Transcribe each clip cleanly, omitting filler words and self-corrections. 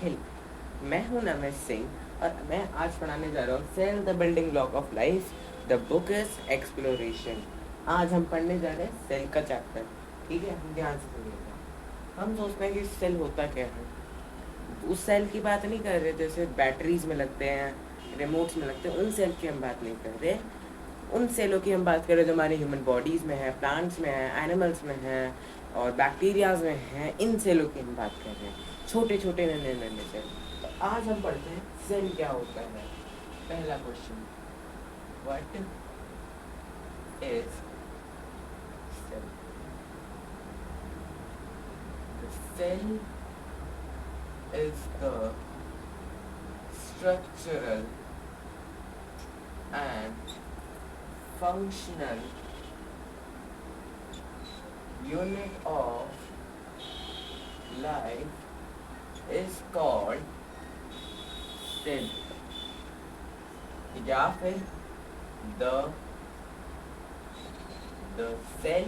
साहिल। मैं हूं नमेश सिंह और मैं आज पढ़ाने जा रहा हूँ cell the building block of life. The book is exploration. आज हम पढ़ने जा रहे हैं सेल का चैप्टर। ठीक है, ध्यान से सुनिएगा। हम सोचते हैं कि सेल होता क्या है। उस सेल की बात नहीं कर रहे जैसे बैटरीज में लगते हैं, रिमोट्स में लगते हैं, उन सेल की हम बात नहीं कर रहे। उन सेलों की हम बात करें जो हमारे ह्यूमन बॉडीज़ में है, प्लांट्स में है, एनिमल्स में है और बैक्टीरियाज में है। इन सेलों की हम बात कर रहे हैं, छोटे छोटे नन्हे नन्हे सेल। तो आज हम पढ़ते हैं सेल क्या होता है। पहला question, what is cell? Cell is the structural and functional unit of life is called cell, या फिर the cell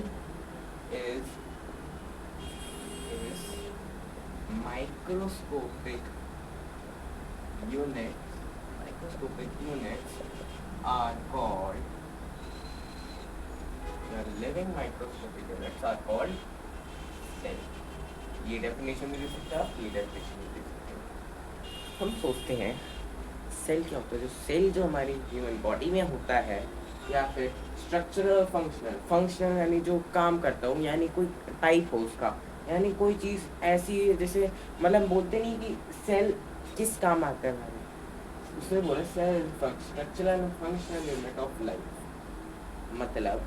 is microscopic units are called the living microscopic units are called cell। ये definition भी दे सकते हैं, ये definition भी दे सकते हैं। हम सोचते हैं सेल क्या होता है। जो सेल जो हमारी ह्यूमन बॉडी में होता है, या फिर स्ट्रक्चरल फंक्शनल यानी जो काम करता हो, यानी कोई टाइप हो उसका, यानी कोई चीज़ ऐसी है जैसे मतलब बोलते नहीं कि सेल किस काम आता है हमारे, उसने बोला cell structural and functional unit of life. मतलब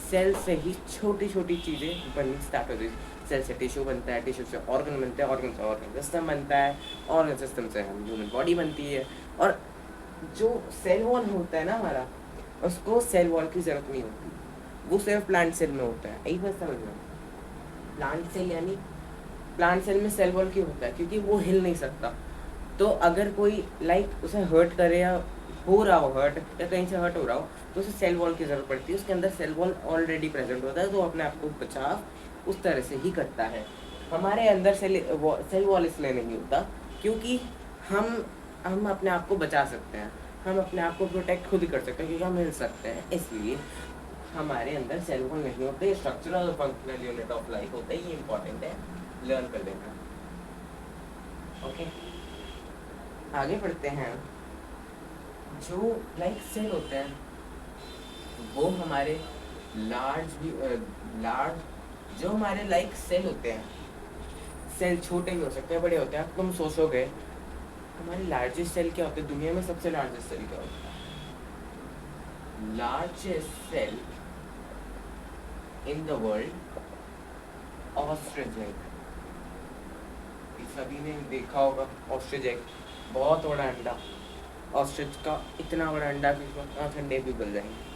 सेल से ही छोटी छोटी चीज़ें बननी स्टार्ट होती है। सेल से टिश्यू बनता है, टिश्यू से ऑर्गन बनता है, ऑर्गन से ऑर्गन सिस्टम बनता है, ऑर्गन सिस्टम से हम ह्यूमन बॉडी बनती है। और जो सेल वॉल होता है ना हमारा, उसको सेल वॉल की ज़रूरत नहीं होती, वो सिर्फ प्लांट सेल में होता है। यही बात समझना। प्लांट सेल यानी प्लांट सेल में सेल वॉल क्यों होता है? क्योंकि वो हिल नहीं सकता। तो अगर कोई उसे हर्ट करे या हो रहा हो हर्ट, या कहीं से हर्ट हो रहा हो, तो उसे सेल वॉल की ज़रूरत पड़ती है। उसके अंदर सेल वॉल ऑलरेडी प्रेजेंट होता है, तो अपने आप को बचाव उस तरह से ही करता है। हमारे अंदर सेल वॉल इसलिए नहीं होता क्योंकि हम अपने आप को बचा सकते हैं, हम अपने आप को प्रोटेक्ट खुद कर सकते हैं, क्योंकि हम हिल सकते हैं। इसलिए हमारे अंदर सेल वॉल नहीं होते। स्ट्रक्चरल और फंक्शनल यूनिट ऑफ लाइफ होते हैं। ये इंपॉर्टेंट है, लर्न कर लेना। ओके, आगे बढ़ते हैं। जो सेल होते हैं वो हमारे जो हमारे सेल होते हैं, सेल छोटे भी हो सकते हैं, बड़े होते हैं। अब तुम सोचोगे हमारी लार्जेस्ट सेल क्या होती है? दुनिया में सबसे लार्जेस्ट सेल क्या होता है? Largest cell in the world ostrich egg. सभी ने देखा होगा ऑस्ट्रिच एग, बहुत बड़ा अंडा। ऑस्ट्रिच का इतना बड़ा अंडा कि उसमें ठंडे भी गल जाएंगे।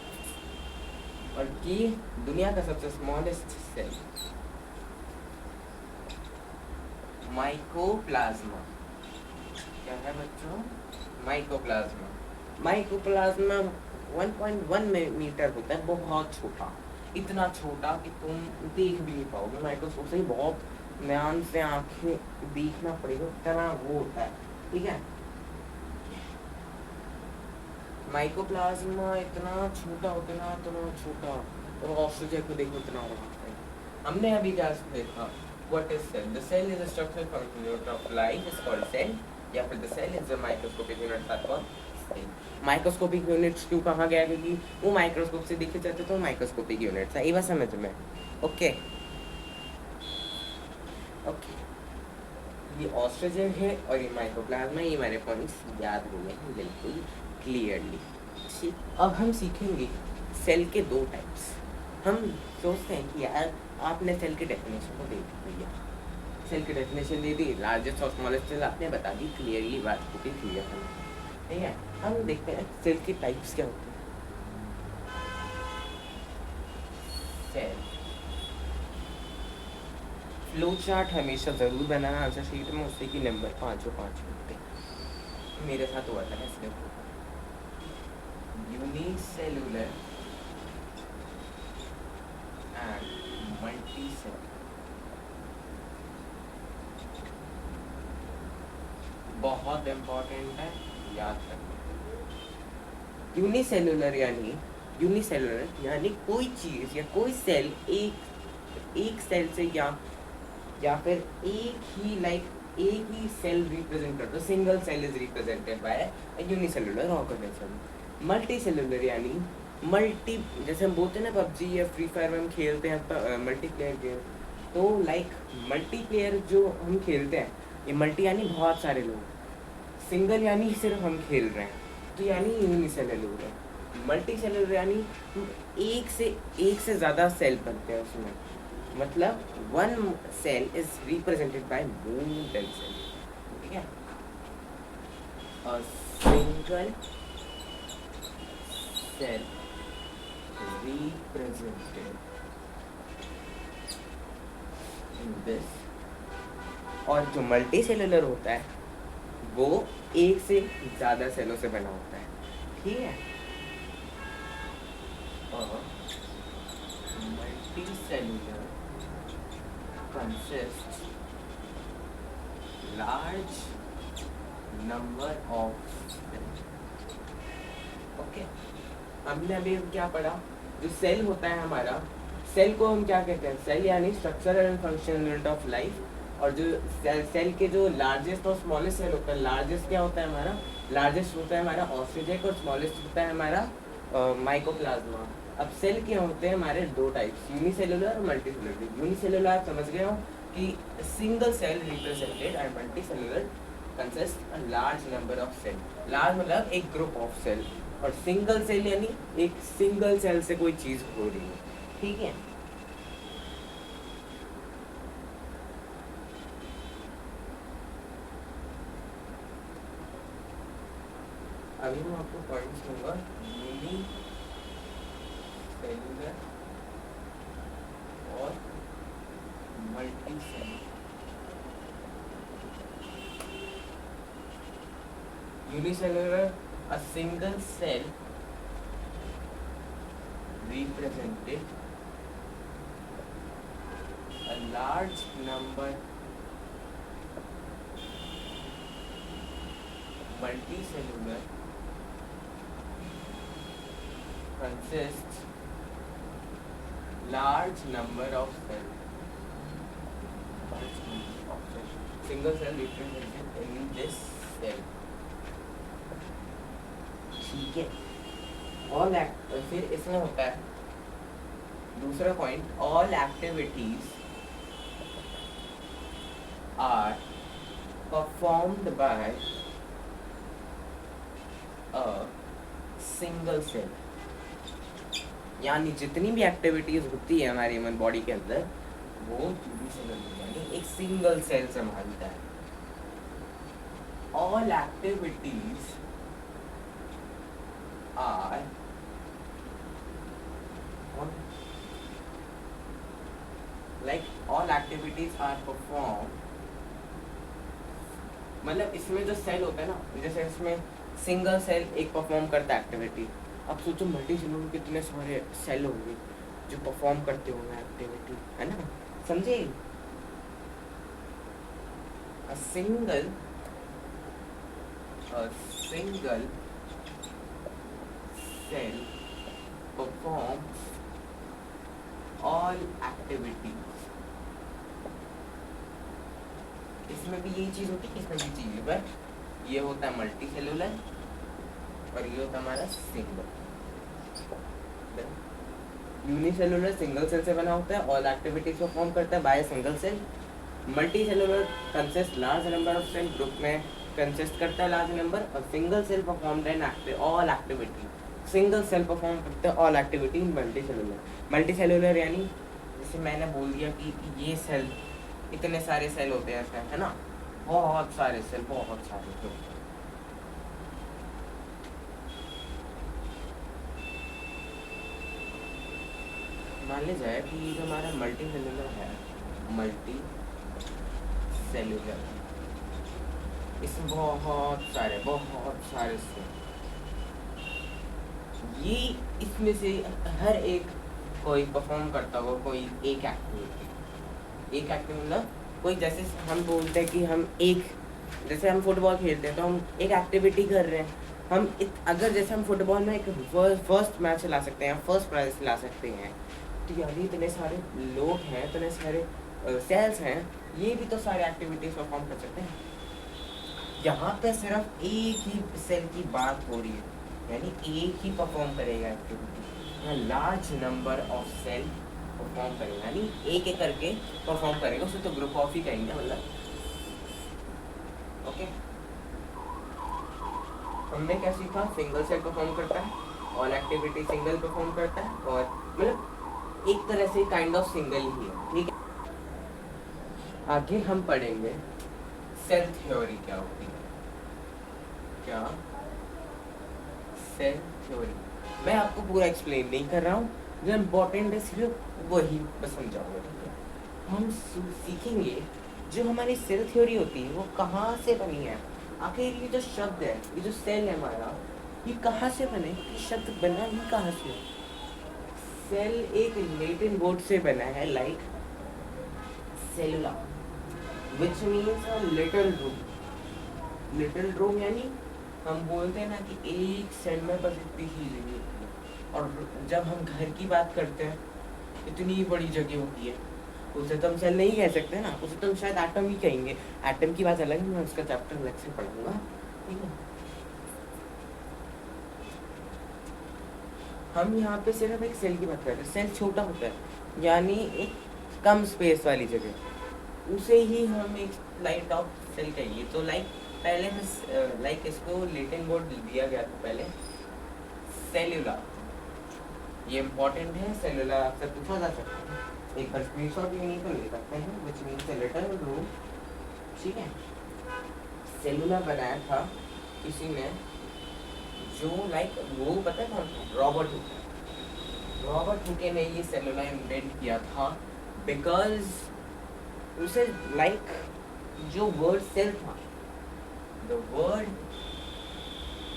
और कि दुनिया का सबसे स्मॉलेस्ट सेल माइकोप्लाज्मा। क्या है बच्चों? माइकोप्लाज्मा 1.1 मीटर होता है, बहुत छोटा, इतना छोटा कि तुम देख भी नहीं पाओगे। माइक्रोस्कोप से ही बहुत ध्यान से आंखें देखना पड़ेगा, इतना वो होता है। ठीक है, माइकोप्लाज्मा इतना छोटा होता है ना, इतना छोटा। तो ऑस्ट्रिच को देखो इतना बड़ा है। हमने अभी क्या देखा? What is cell? The cell is a structural functional unit of life is called cell, या फिर the cell is a microscopic unit that called cell. Microscopic units क्यों कहा गया? क्योंकि वो माइक्रोस्कोप से दिखे जाते तो माइक्रोस्कोपिक यूनिट्स है। ये बात समझ में? ओके ओके, ये ऑस्ट्रिच है और ये माइकोप्लाज्मा। ये हमारे पॉइंट्स याद हो गए हैं बिल्कुल क्लियरली। ठीक, अब हम सीखेंगे सेल के दो टाइप्स। हम सोचते हैं कि यार आपने सेल के डेफिनेशन को दे दी भैया, सेल की डेफिनेशन दे दी, लार्जेस्ट और स्मॉलेस्ट सेल आपने बता दी, क्लियरली बात होती क्लियर है। ठीक है, हम देखते हैं सेल के टाइप्स क्या होते हैं। सेल फ्लो चार्ट हमेशा ज़रूर बनाना आंसर शीट में, उससे कि नंबर 5 होते हैं। मेरे साथ हुआ था इसलिए। Unicellular and multicellular. बहुत इम्पोर्टेंट है, याद रखना। यूनिसेलुलर यानी कोई चीज़ या कोई सेल एक सेल से या फिर एक ही सेल रिप्रेजेंट करता है। Single cell is represented by unicellular organism. Multi cellular यानी जैसे हम बोलते हैं ना पबजी या फ्री फायर में हम खेलते हैं मल्टीप्लेयर गेम, तो लाइक मल्टीप्लेयर जो हम खेलते हैं, ये मल्टी यानी बहुत सारे लोग, सिंगल यानी सिर्फ हम खेल रहे हैं, तो यानी यूनिसेलुलर है। मल्टी सेलुलर यानी एक से ज़्यादा सेल बनते हैं उसमें, मतलब one cell is represented by multiple cell, ठीक है। A single cell represented in this. और जो मल्टी सेलुलर होता है वो एक से ज़्यादा सेलों से बना होता है, ठीक है। और multi cellular consists large number of cells. Okay, हमने अभी क्या पढ़ा, जो सेल होता है हमारा, सेल को हम क्या कहते हैं, सेल यानी structure and functional unit of life. और जो सेल के जो लार्जेस्ट और स्मॉलेस्ट सेल होता है, लार्जेस्ट क्या होता है हमारा, लार्जेस्ट होता है हमारा ऑस्ट्रोजेक और स्मॉलेस्ट होता है हमारा माइकोप्लाज्मा। अब सेल क्या होते हैं हमारे दो टाइप्स, यूनिसेलुलर और मल्टी सेलुलर। यूनिसेलुलर आप समझ गए हो कि single cell represented and multi cellular consist a large number of cell. Large मतलब एक ग्रुप ऑफ सेल, और सिंगल सेल यानी एक सिंगल सेल से कोई चीज़ हो रही है, ठीक है। अभी मैं आपको पॉइंट्स दूंगा, यूनिसेलुलर और multi cellular. Unicellular, a single cell represented a large number multicellular consists large number of cells. Single cell represented in this cell. ठीक है। ऑल फिर इसमें होता है दूसरा point, all activities are performed by a single cell. यानी जितनी भी एक्टिविटीज होती है हमारी ह्यूमन बॉडी के अंदर, वो यूनिसेलुलर यानी एक सिंगल सेल संभालता है। All activities are like all activities are performed, मतलब इसमें जो सेल होता है ना, जैसे इसमें सिंगल सेल एक परफॉर्म करता है एक्टिविटी। अब सोचो मल्टी सेलुलर में कितने सारे सेल होंगे जो परफॉर्म करते होंगे एक्टिविटी, है ना, समझे। a single cell performs all activities। इसमें भी यही चीज होती है, इसमें भी चीज है, बट ये होता है मल्टी सेलुलर और ये होता है हमारा सिंगल। यूनिसेलुलर सिंगल सेल से बना होता है, ऑल एक्टिविटीज परफॉर्म करता है by single cell. Multi cellular consist large number of cell, group में कंसिस्ट करता है लार्ज नंबर, और single cell performed in all activity. Single cell perform करते हैं all activity in multi cellular. Multi cellular यानी जैसे मैंने बोल दिया कि ये सेल, इतने सारे सेल होते हैं ऐसे, है ना, बहुत सारे सेल, बहुत सारे तो मान लिया जाए कि जो हमारा मल्टी सेलुलर है, मल्टी सेलुलर, इसमें बहुत सारे सेल, ये इसमें से हर एक कोई परफॉर्म करता होगा कोई एक एक्टिविटी मतलब कोई, जैसे हम बोलते हैं कि हम एक जैसे हम फुटबॉल खेलते हैं तो हम एक एक्टिविटी कर रहे हैं, अगर जैसे हम फुटबॉल में एक फर्स्ट मैच ला सकते हैं, फर्स्ट प्राइज ला सकते हैं, तो यार इतने सारे लोग हैं, इतने सारे सेल्स हैं, ये भी तो सारे एक्टिविटीज परफॉर्म कर सकते हैं। यहाँ पे सिर्फ एक ही सेल की बात हो रही है, यानी एक ही परफॉर्म करेगा activity, large number of cell perform करेगा, यानी एक एक करके परफॉर्म करेगा, उसे तो ग्रुप ऑफ ही कहेंगे मतलब। ओके, हमने क्या सीखा, सिंगल सेल परफॉर्म करता है, ऑल एक्टिविटी सिंगल परफॉर्म करता है, और मतलब एक तरह से काइंड ऑफ सिंगल ही है, ठीक है। आगे हम पढ़ेंगे सेल थ्योरी क्या होती है, क्या सेल थ्योरी। मैं आपको पूरा एक्सप्लेन नहीं कर रहा हूँ, जो इम्पोर्टेंट है सिर्फ वही बस समझाऊंगा, ठीक है। हम सीखेंगे जो हमारी सेल थ्योरी होती है वो कहाँ से बनी है, आखिर ये जो शब्द है, ये जो सेल है हमारा, ये कहाँ से बने, ये शब्द बना ही कहाँ से। सेल एक लैटिन वर्ड से बना है, like cellula, which means a little room। Little room यानी हम बोलते हैं ना कि एक सेल में बस इतनी ही जगह होती है, और जब हम घर की बात करते हैं इतनी बड़ी जगह होती है, उसे तो हम सेल नहीं कह सकते ना, उसे तो हम शायद एटम ही कहेंगे। एटम की बात अलग है, मैं उसका चैप्टर अलग से पढ़ूंगा, ठीक है। हम यहाँ पे सिर्फ एक सेल की बात कर रहे हैं। सेल छोटा होता है, यानी एक कम स्पेस वाली जगह, उसे ही हम एक लाइट ऑफ सेल कहिए। तो लाइक पहले में लाइक इसको लैटिन वर्ड दिया गया था पहले, सेलुला, ये इम्पोर्टेंट है। सेलुला आपसे पूछा जा सकता है, एक बार स्क्रीनशॉट भी नहीं तो ले सकते हैं, which means a little room, ठीक है। सेलुला बनाया था किसी ने, जो लाइक वो पता है कौन था, रॉबर्ट हुके। रॉबर्ट हुके ने ये सेलुला इन्वेंट किया था, बिकॉज उसे लाइक जो वर्ड सेल था, द वर्ड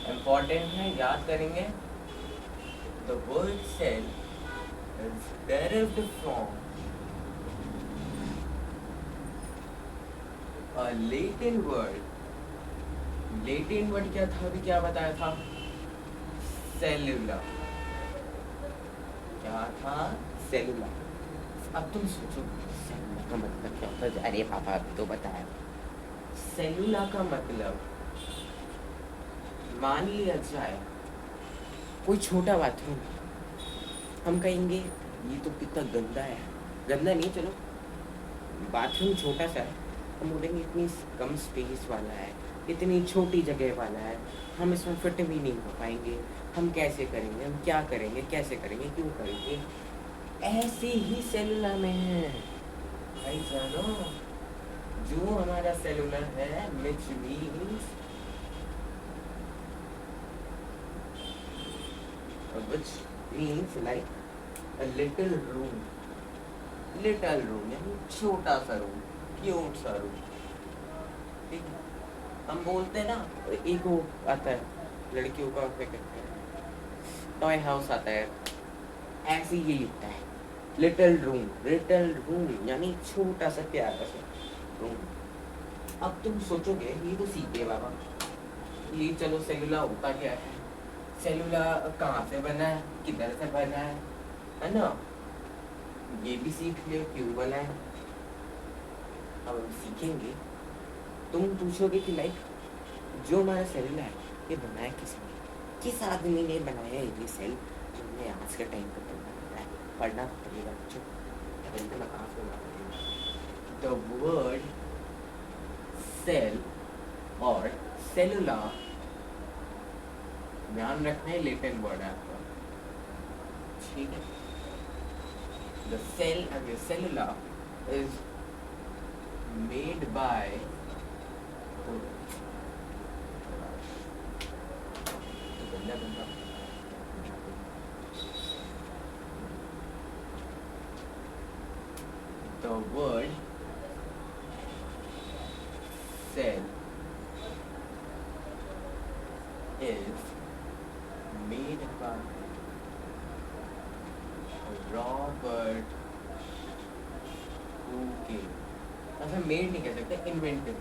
इम्पोर्टेंट है, याद करेंगे। The word cell is derived from a Latin word। Latin word क्या था, अभी क्या बताया था, सेलुला, क्या था, सेलुला। अब तुम सोचो सेलुला का मतलब क्या होता है, अरे पापा तो बताया। सेलुला का मतलब, मान लिया जाए कोई छोटा बाथरूम, हम कहेंगे ये तो कितना गंदा है, गंदा नहीं, चलो बाथरूम छोटा सा है, हम बोलेंगे इतनी कम स्पेस वाला है, इतनी छोटी जगह वाला है, हम इसमें फिट भी नहीं हो पाएंगे, हम कैसे करेंगे, हम क्या करेंगे, कैसे करेंगे, क्यों करेंगे। ऐसे ही सेलुलर में है भाई जानो, जो हमारा सेलुलर है, which means like a little room, यानी छोटा सा रूम, क्यूट सा रूम, ठीक है। हम बोलते हैं ना, एक वो आता है लड़कियों का, क्या कहते हैं, टॉय हाउस आता है, ऐसे ही होता है, लिटिल रूम यानी छोटा सा प्यारा सा रूम। अब तुम सोचोगे ये तो सीखे बाबा, ये चलो सेलुला होता क्या है, सेलुला कहाँ से बना है, किधर से बना है ना, ये भी सीख लियो क्यों बना है। अब हम सीखेंगे, तुम पूछोगे कि लाइक जो हमारा सेलुला है ये बनाया किसने, किस आदमी ने बनाया ये सेल, जो हमें आज के टाइम पे पढ़ना पड़ेगा बच्चों, द वर्ड सेल और सेलुला, ध्यान रखना है लैटिन वर्ड है आपका, ठीक है। The cell and the cellula is made by the word cell is made by Robert Hooke। अच्छा मेड नहीं कह सकते, invented,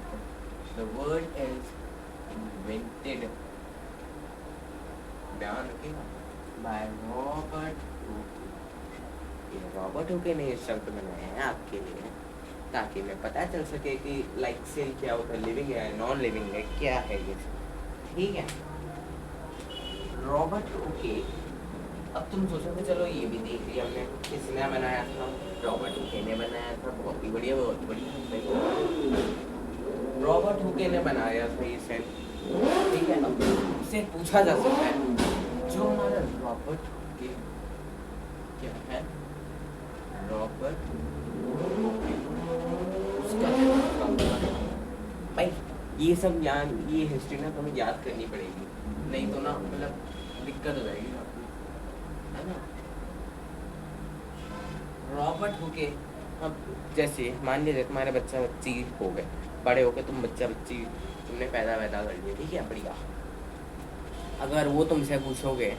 The word is invented, ध्यान रखिएगा, by Robert Hooke. ये रॉबर्ट हुके ने ये शब्द बनाए हैं आपके लिए, ताकि मैं पता चल सके कि लाइक सेल क्या होता है, लिविंग है, नॉन लिविंग है, क्या है ये सब, ठीक है। रॉबर्ट हुके, अब तुम सोचोगे चलो ये भी देख लिया हमने, किसने बनाया था, रॉबर्ट हुके ने बनाया था, बहुत ही बढ़िया, बहुत बढ़िया। रॉबर्ट हुके ने बनाया था ये सेल, ठीक है। अब से पूछा जा सकता है जो हमारा रॉबर्ट हुके क्या है, रॉबर्ट उसका भाई ये सब याद, ये हिस्ट्री ना तुम्हें याद करनी पड़ेगी, नहीं तो ना मतलब दिक्कत हो जाएगी आपको, है ना। रॉबर्ट हुके, अब जैसे मान लीजिए तुम्हारे बच्चा बच्ची हो गए, बड़े हो गए, तुम बच्चा बच्ची तुमने पैदा कर लिया, ठीक है, बढ़िया। अगर वो तुमसे पूछोगे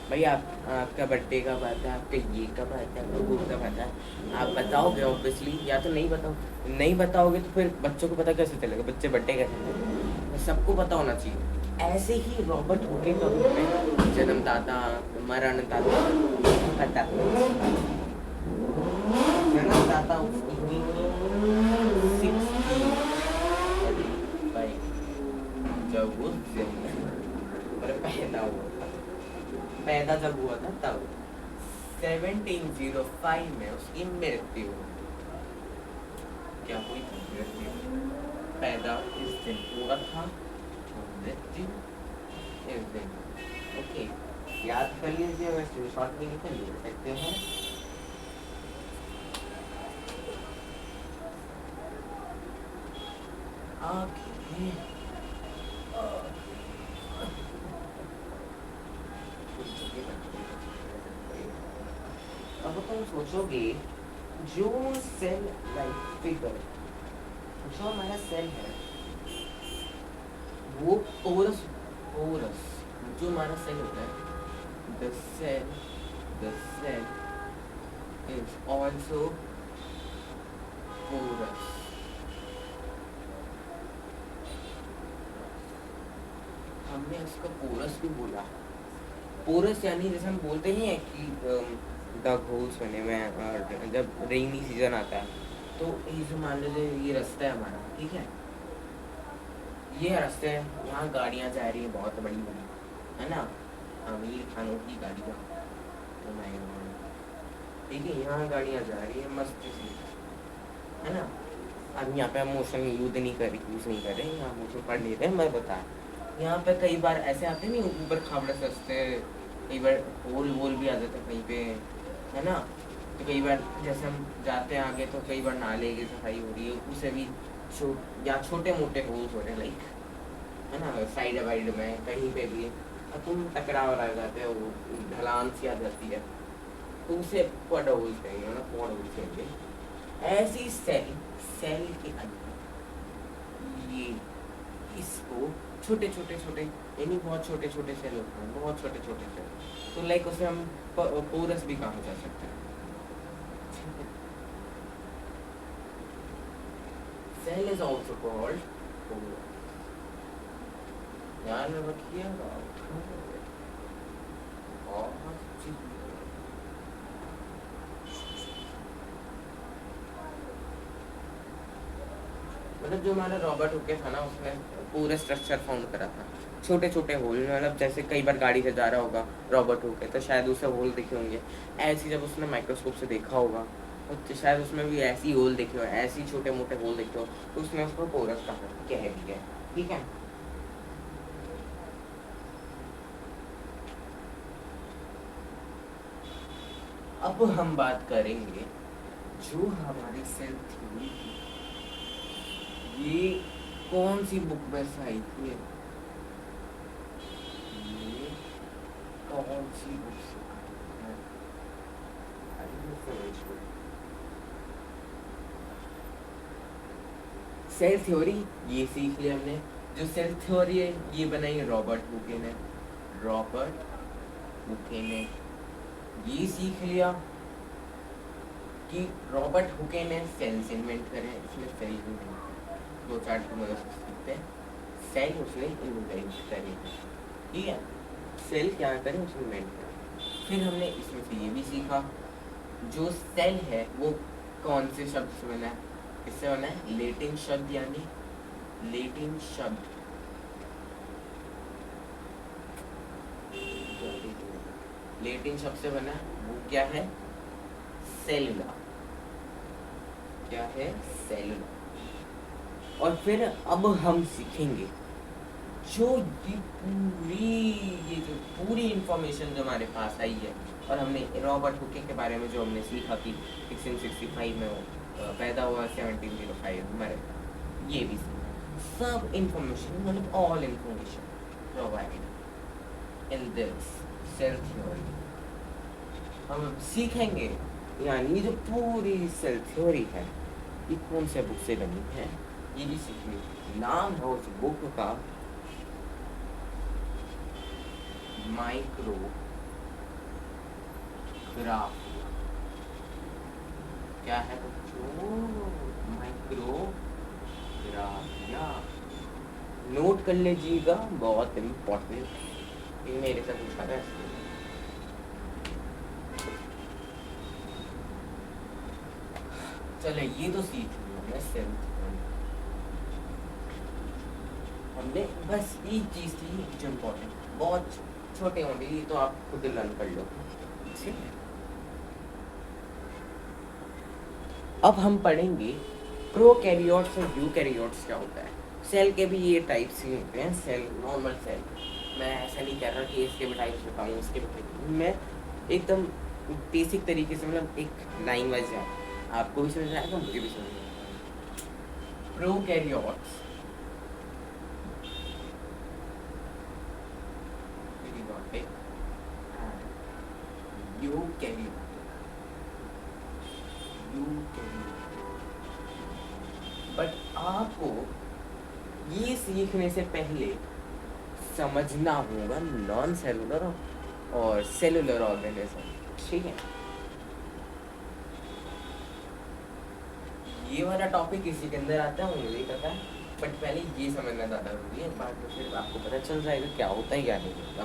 भाई आपका बर्थडे कब आता है, आपका ये कब आता है, आपका वो कब आता है, आप बताओगे ऑब्वियसली, या तो नहीं बताओगे तो फिर बच्चों को पता कैसे चलेगा, बच्चे बर्थडे कैसे चलेगा, सबको पता होना चाहिए। ऐसे ही रॉबर्ट हुके का भी जन्मदाता, मरणदाता, जन्मदाता जब वो पैदा जब हुआ था तब 1705 में उसकी मृत्यु, क्या हुई थी मृत्यु, पैदा इस दिन हुआ था, मृत्यु इस दिन, ओके, याद कर लीजिए, वैसे शॉर्ट में लिख सकते हैं। अब तुम सोचोगे जो सेल लाइक फिगर, जो हमारा सेल है वो पोरस जो हमारा सेल होता है, the cell is also porous. हमने उसको पोरस भी बोला, पोरस यानी जैसे हम बोलते नहीं है कि डग होल्स बने हुए हैं, और जब रेनी सीजन आता है तो ये मान लीजिए ये रास्ता है हमारा, ठीक है, ये रास्ते हैं, यहाँ गाड़ियाँ जा रही हैं बहुत बड़ी बड़ी, है ना, अमीर खानों की गाड़ियाँ, तो मैं ठीक है, यहाँ गाड़ियाँ जा रही है मस्त सी, है ना। अब यहाँ पे हम मोशन यूज़ नहीं कर रहे, यहाँ मोशन पढ़ नहीं रहे, मैं बता, यहाँ पे कई बार ऐसे आते नहीं ऊपर खाबड़े सस्ते, कई बार होल भी आ जाते कहीं पे, है ना, तो कई बार जैसे हम जाते हैं आगे तो कई बार नाले की सफाई हो रही है, उसे भी छोटे मोटे होल्स हो रहे हैं लाइक, है ना, साइड वाइड में कहीं पे भी, अब तुम टकराव रह जाते हो, ढलान सी आ जाती है, तो उसे क्वाड होल्स कहेंगे ना, क्वाड होल्स कहेंगे। ऐसी सेल के अंदर ये इसको छोटे यानी बहुत छोटे सेल होते हैं, बहुत छोटे सेल, तो लाइक उसे हम पोरस भी कहा जा सकता है। Cell is also called porous, ध्यान रखिएगा। मतलब जो हमारा रॉबर्ट हुके था ना, उसने पूरा स्ट्रक्चर फाउंड करा था, छोटे होल, मतलब जैसे कई बार गाड़ी से जा रहा होगा रॉबर्ट हुके तो शायद उसे होल दिखे होंगे, ऐसे जब उसने माइक्रोस्कोप से देखा होगा तो शायद उसमें भी ऐसी होल देखे हो, ऐसी छोटे मोटे होल देखे हो, तो उसने उसको पोरस कहा, कह दिया, ठीक है। अब हम बात करेंगे जो हमारी सेल थ्योरी थी, ये कौन सी बुक में से आई थी, ये कौन सी बुक से सेल थ्योरी, ये सीख लिया हमने। जो सेल थ्योरी है ये बनाई रॉबर्ट हुके ने, ये सीख लिया कि रॉबर्ट हुके ने सेल्स इन्वेंट करे, इसमें सेल इन्वेंट, दो चार्ट की मदद से सीखते हैं। सेल उसने इन्वेंट करे, ठीक है, सेल क्या करे उसने इन्वेंट करे। फिर हमने इसमें से ये भी सीखा जो सेल है वो कौन से शब्द से बना है, इससे बना है लेटिन शब्द, यानी लेटिन शब्द, लेटिन शब्द से बना है, वो क्या है, सेलुला, क्या है, सेलुला। और फिर अब हम सीखेंगे जो ये जो पूरी इंफॉर्मेशन जो हमारे पास आई है, और हमने रॉबर्ट हुके के बारे में जो हमने सीखा कि 1665 में वो पैदा हुआ, 1705 मरे, ये भी सीखा। सब इंफॉर्मेशन, मतलब all information provide in this cell theory हम सीखेंगे। यानी जो पूरी सेल थ्योरी है ये कौन से बुक से बनी है ये भी सीखेंगे। नाम है उस बुक का माइक्रोग्राफ, क्या है बच्चों, माइक्रोग्राफ, या नोट कर लीजिएगा, बहुत इम्पोर्टेंट, ये मेरे साथ पूछा था। चले ये तो सीख लिया मैं सेल, हमने बस एक चीज थी जो इम्पोर्टेंट, बहुत छोटे होंगे ये तो आप खुद लर्न कर लो, ठीक है। अब हम पढ़ेंगे प्रोकैरियोट्स और यूकैरियोट्स क्या होता है। सेल के भी ये टाइप्स ही होते हैं, सेल, नॉर्मल सेल, मैं ऐसा नहीं कह रहा कि इसके भी टाइप्स बताऊँ इसके भी टाइप्स, मैं एकदम बेसिक तरीके से, मतलब एक लाइन वाइज है, आपको भी समझ आएगा मुझे भी समझ आएगा। प्रोकैरियोट्स, बट आपको ये सीखने से पहले समझना होगा नॉन सेलुलर और सेलुलर ऑर्गेनिज्म, ठीक है। ये वाला टॉपिक इसी के अंदर आता है, मुझे नहीं पता है, बट पहले ये समझना ज़्यादा जरूरी है, बाद में फिर आपको पता चल जाएगा क्या होता है क्या नहीं होता।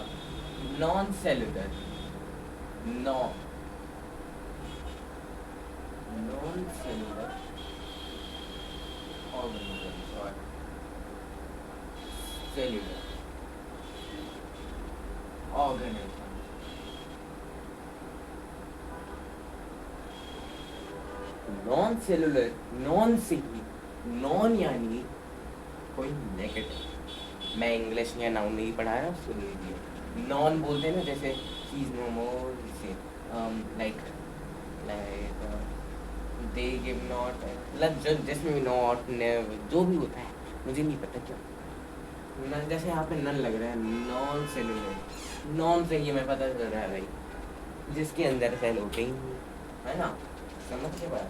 Non cellular, non cellular organisms और cellular organism, non cellular, non से ही, नॉन यानी कोई नेगेटिव, मैं इंग्लिश में नाउन नहीं पढ़ा रहा, सुन लीजिए। नॉन बोलते हैं ना, जैसे चीज no more, like they give not, मतलब जिसमें भी नॉट, जो भी होता है मुझे नहीं पता क्या, जैसे यहाँ पे नन लग रहा है, नॉन सेलुलर, नॉन से ये मैं पता चल रहा है भाई जिसके अंदर सेल होते ही है ना, समझ के बात।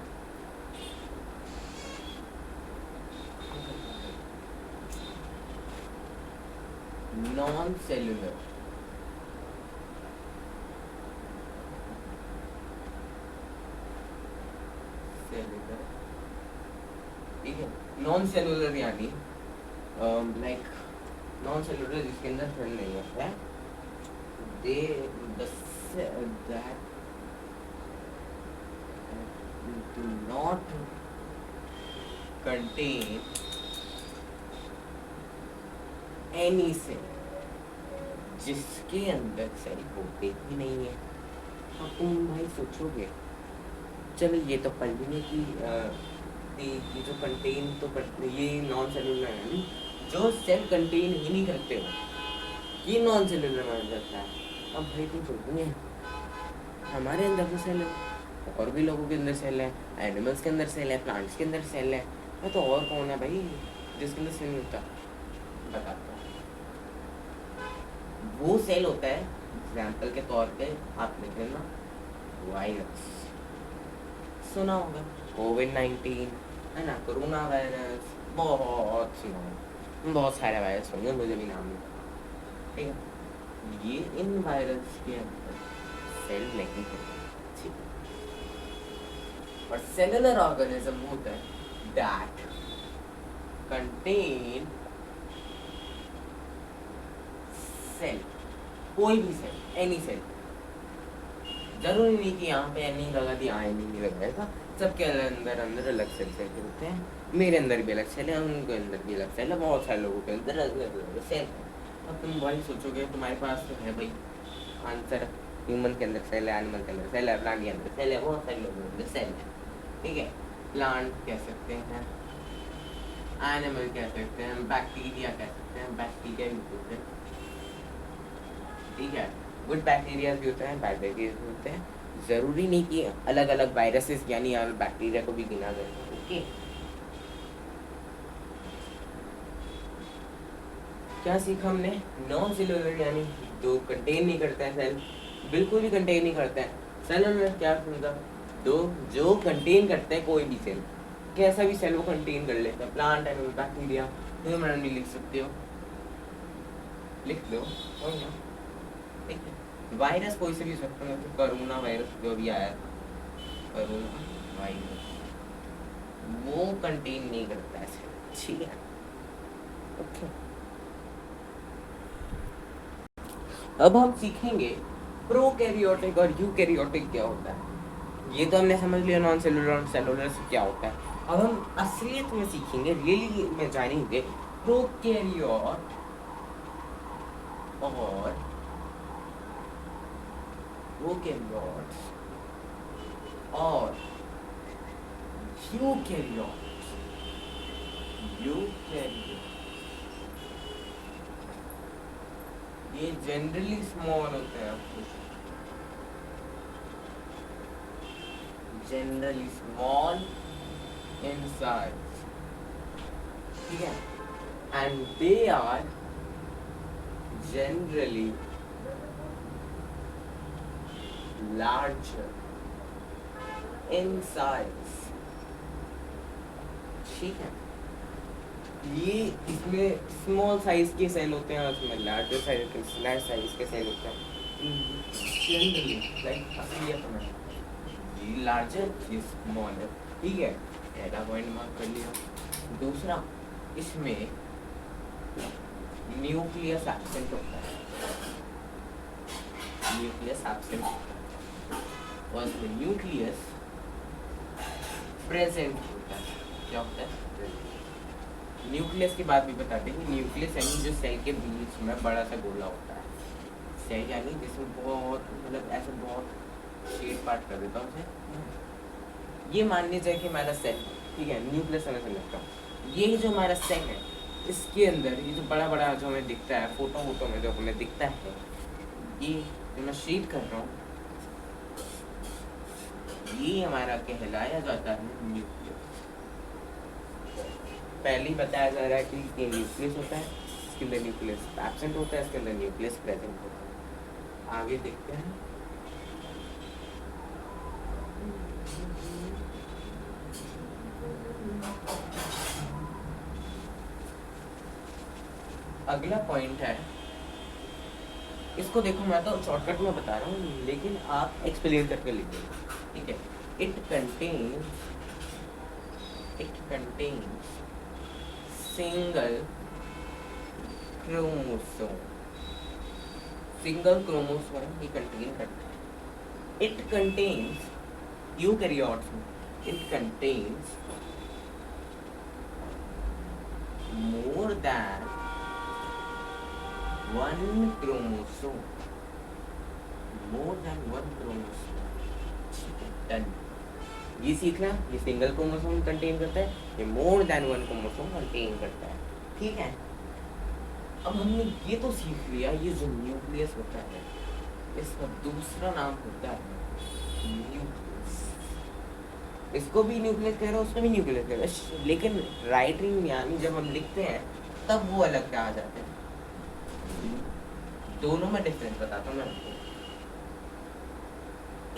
नॉन सेलुलर, सेलुलर, ठीक है। नॉन सेलुलर यानी लाइक नॉन सेलुलर जिसके अंदर सेल नहीं होता है, दे that do not contain any cell, जिसके अंदर सेल होते ही नहीं है। अब तुम भाई सोचोगे चलो ये तो पढ़ लेंगे कि ये जो कंटेन तो ये नॉन सेलुलर है नहीं, जो सेल कंटेन ही नहीं करते हो ये नॉन सेलुलर माना जाता है। अब भाई तुम सोचोगे हमारे अंदर तो सेल है, और भी लोगों के अंदर सेल है, एनिमल्स के अंदर सेल है, प्लांट्स के अंदर सेल है, तो और कौन है भाई जिसके अंदर सेल नहीं होता, बताता हूँ। वो सेल होता है, एग्जाम्पल के तौर पे आप लिख लेना वायरस, सुना होगा, कोविड-19 है ना, कोरोना वायरस, बहुत सुना, बहुत सारे वायरस होंगे, मुझे भी नाम नहीं, ठीक है। ये इन वायरस के अंदर सेल नहीं होता, ठीक है। और सेलुलर ऑर्गेनिज्म होता है दैट कंटेन सेल, कोई भी सेल, एनी सेल, जरूरी नहीं कि यहाँ पे एनी लगा दिया यहाँ एनी नहीं लगाएगा, सबके अंदर अंदर अलग सेल सेल होते हैं। मेरे अंदर भी अलग सेल है, उनके अंदर भी अलग सेल है, बहुत सारे लोगों के अंदर अलग अलग सेल है। अब तुम वही सोचोगे तुम्हारे पास तो है भाई आंसर, ह्यूमन के अंदर सेल है, एनिमल के अंदर सेल है, प्लांट के अंदर सेल है, बहुत सारे लोगों के अंदर सेल है, ठीक है। प्लांट कह सकते हैं, एनिमल कह सकते हैं, बैक्टीरिया कह सकते हैं, बैक्टीरिया भी होते हैं, ठीक है। गुड बैक्टीरिया भी होते हैं, बैड बैक्टीरिया भी होते हैं, जरूरी नहीं कि अलग अलग वायरसेस यानी बैक्टीरिया को भी गिना जाए, ओके। क्या सीखा हमने? नॉन सेलुलर यानी दो कंटेन नहीं करते हैं सेल, बिल्कुल भी कंटेन नहीं करते हैं। सेलुलर क्या मतलब? दो जो कंटेन करते हैं कोई भी सेल, कैसा भी सेल वो कंटेन कर लेता है। प्लांट एनिमल बैक्टीरिया, ह्यूमन भी लिख सकते हो, लिख दो, ठीक है। वायरस कोई से भी सकते हैं, तो कोरोना वायरस जो भी आया था, कोरोना वायरस वो कंटेन नहीं करता है सेल, ठीक है, ओके। अब हम सीखेंगे प्रोकैरियोटिक और यूकैरियोटिक क्या होता है। ये तो हमने समझ लिया नॉन सेलुलर और सेलुलर से क्या होता है। अब हम असलियत में सीखेंगे, रियली में जानेंगे प्रोकैरियोट और प्रोकैरियोट्स और यूकैरियोट्स। ये जनरली स्मॉल होते हैं, जनरली स्मॉल इन साइज, ठीक है, and they are generally larger in size, ठीक है। ये इसमें स्मॉल साइज के सेल होते हैं, उसमें लार्जर साइज के सेल होते हैं जनरली, लाइक असलियत में ये लार्जर ये स्मॉलर, ठीक है। पहला पॉइंट मार्क कर लिया। दूसरा, इसमें न्यूक्लियस एब्सेंट होता है, न्यूक्लियस एब्सेंट होता है, और इसमें न्यूक्लियस प्रेजेंट होता है। क्या होता है? न्यूक्लियस की बात भी बताते हैं कि न्यूक्लियस यानी जो सेल के बीच में बड़ा सा गोला होता है, सेल यानी जिसमें बहुत मतलब ऐसे बहुत शेड पार्ट कर देता हूँ उसे। ये मान लीजिए कि हमारा सेल, ठीक है, न्यूक्लियस हमें समझता हूँ, ये जो हमारा सेल है इसके अंदर ये जो बड़ा बड़ा जो हमें दिखता है फोटो में जो हमें दिखता है, ये जो मैं शेड कर रहा हूँ, ये हमारा कहलाया जाता है न्यूक्लियस। पहले ही बताया जा रहा है कि ये न्यूक्लियस होता है, इसके अंदर न्यूक्लियस एब्सेंट होता है, इसके अंदर न्यूक्लियस प्रेजेंट होता है। आगे देखते हैं। अगला पॉइंट है, इसको देखो मैं तो शॉर्टकट में बता रहा हूँ लेकिन आप एक्सप्लेन करके लिखिए, ठीक है। It contains single chromosome, single chromosome he contain करता है। इट कंटेन्स यूकैरियोट्स में it contains more than one chromosome, more than one chromosome, done. ये सीखना, ये सिंगल क्रोमोसोम कंटेन करता है, ये more than one chromosome contain करता है, ठीक है। अब हमने ये तो सीख लिया, ये जो न्यूक्लियस होता है इसका दूसरा नाम होता है न्यूक्लियस। इसको भी न्यूक्लियस कह रहा है, उसको भी न्यूक्लियस कह रहा है, लेकिन राइटिंग यानी जब हम लिखते हैं तब वो अलग क्या आ जाते हैं। दोनों में डिफरेंस बताता हूँ मैं आपको।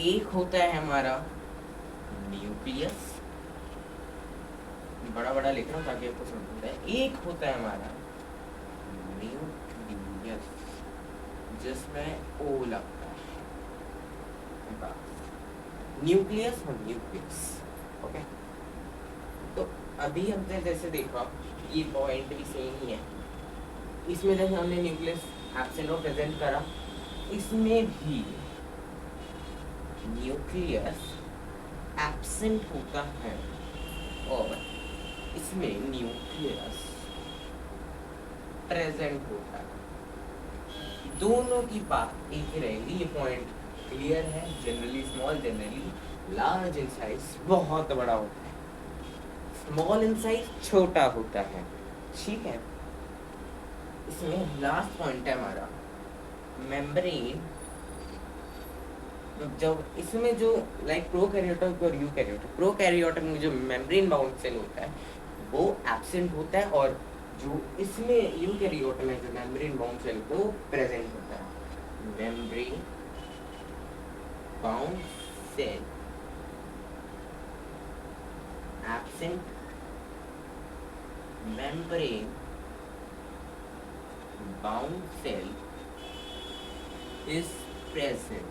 एक होता है हमारा न्यूक्लियस, बड़ा बड़ा लिख रहा हूँ ताकि आपको समझ में आए। एक होता है हमारा न्यूक्लियस जिसमें ओ लगता है, न्यूक्लियस और न्यूक्लियस, ओके। तो अभी हमने जैसे देखा ये पॉइंट भी सेम ही है, इसमें जैसे हमने न्यूक्लियस एब्सेंट और प्रेजेंट करा, इसमें भी न्यूक्लियस एब्सेंट होता है और इसमें न्यूक्लियस प्रेजेंट होता है। दोनों की बात एक ही रहेगी, ये पॉइंट क्लियर है। Generally small, generally large in size बहुत बड़ा होता है, स्मॉल इन साइज छोटा होता है, ठीक है। इसमें लास्ट पॉइंट है हमारा मेम्ब्रेन। जब इसमें जो लाइक प्रोकैरियोटिक और यूकैरियोटिक, प्रोकैरियोटिक में जो मेम्ब्रेन बाउंड सेल होता है वो एब्सेंट होता है, और जो इसमें यूकैरियोट में जो मेम्ब्रेन बाउंड सेल होता है वो प्रेजेंट होता है। Membrane bound cell absent, membrane bound cell is present.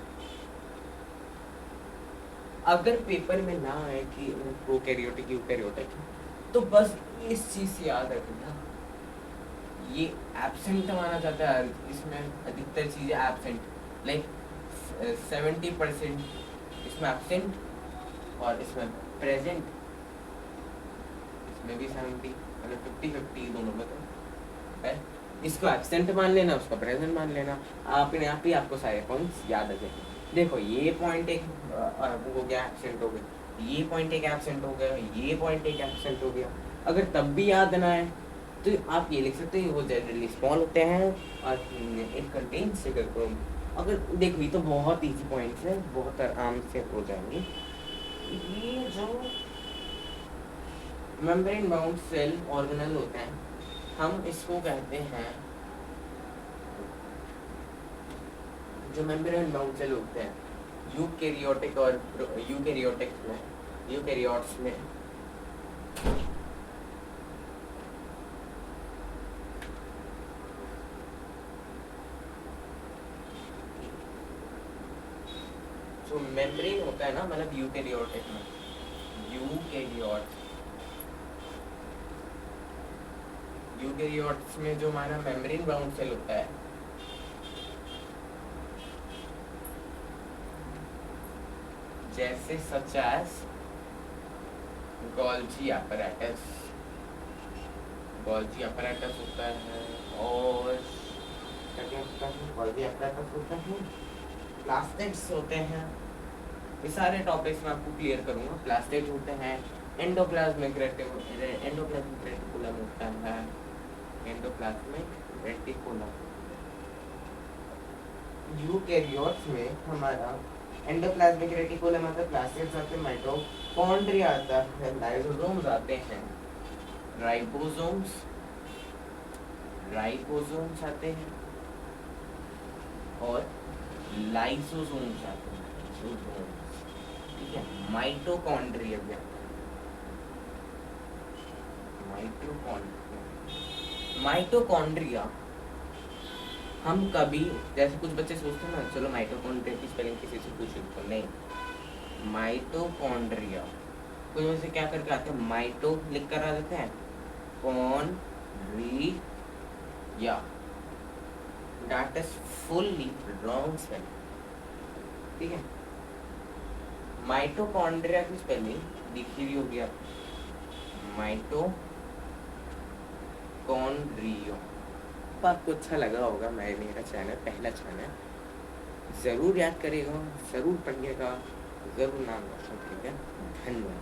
अगर पेपर में ना आए कि प्रोकैरियोटिक यूकैरियोटिक, तो बस इस चीज से याद रखना, ये एब्सेंट माना जाता है। इसमें अधिकतर चीजें एब्सेंट, लाइक 70% इसमें एब्सेंट और इसमें प्रेजेंट, इसमें भी 70, मतलब 50-50 दोनों में तो है। इसको एब्सेंट मान लेना, उसका प्रेजेंट मान लेना, अपने आप ही आपको सारे पॉइंट्स याद आ जाएंगे। देखो ये पॉइंट एक हो गया, एब्सेंट हो गया, ये पॉइंट एक एब्सेंट हो गया, ये पॉइंट एक एब्सेंट हो गया। अगर तब भी याद ना है तो आप ये लिख सकते हैं, वो जनरली स्मॉल होते हैं और इट कंटेन्स सिंगल क्रोम। अगर देखो ये तो बहुत इजी पॉइंट्स है, बहुत आराम से हो जाएंगे। ये जो मेम्ब्रेन बाउंड सेल ऑर्गेनल होते हैं, हम इसको कहते हैं, जो मेम्ब्रेन बाउंड सेल होते हैं यूकैरियोटिक और यूकैरियोटिक में, यूकैरियोट्स में जो मेम्ब्रेन होता है ना, मतलब यूकैरियोटिक में, यूकैरियोट्स में जो हमारा मेम्ब्रेन बाउंड सेल होता है, जैसे such as Golgi apparatus, Golgi apparatus होता है, और क्या होता है, गोल्जी apparatus होता है, प्लास्टिड्स होते हैं। ये सारे टॉपिक्स मैं आपको क्लियर करूंगा। प्लास्टिड्स होते हैं, एंडोप्लाज्मिक रेटिकुलम होता है, एंडोप्लाज्मिक रेटिकुलम। यूकैरियोट्स में हमारा एंडोप्लाज्मिक रेटिकुलम आता है, प्लास्टिड्स आते हैं, माइटोकॉन्ड्रिया आता है, लाइसोसोम्स आते हैं, राइबोसोम्स आते हैं, और लाइसोसोम्स आते हैं, ठीक है। माइटोकॉन्ड्रिया भी आता है, माइटोकॉन्ड्रिया हम कभी, जैसे कुछ बच्चे सोचते हैं ना, चलो माइटोकॉन्ड्रिया की स्पेलिंग किसी से पूछ तो नहीं, माइटोकॉन्ड्रिया कुछ वैसे क्या करके आते हैं, माइटो लिख कर आ देते हैं, कॉन्ड्रिया, that is fully wrong spelling, ठीक है। माइटोकॉन्ड्रिया की स्पेलिंग दिखी हुई होगी आप, माइटोकॉन्ड्रिया। आपको अच्छा लगा होगा, मेरा चैनल पहला चैनल, ज़रूर याद करिएगा, ज़रूर पढ़िएगा, ज़रूर नाम रोशन करिएगा। धन्यवाद।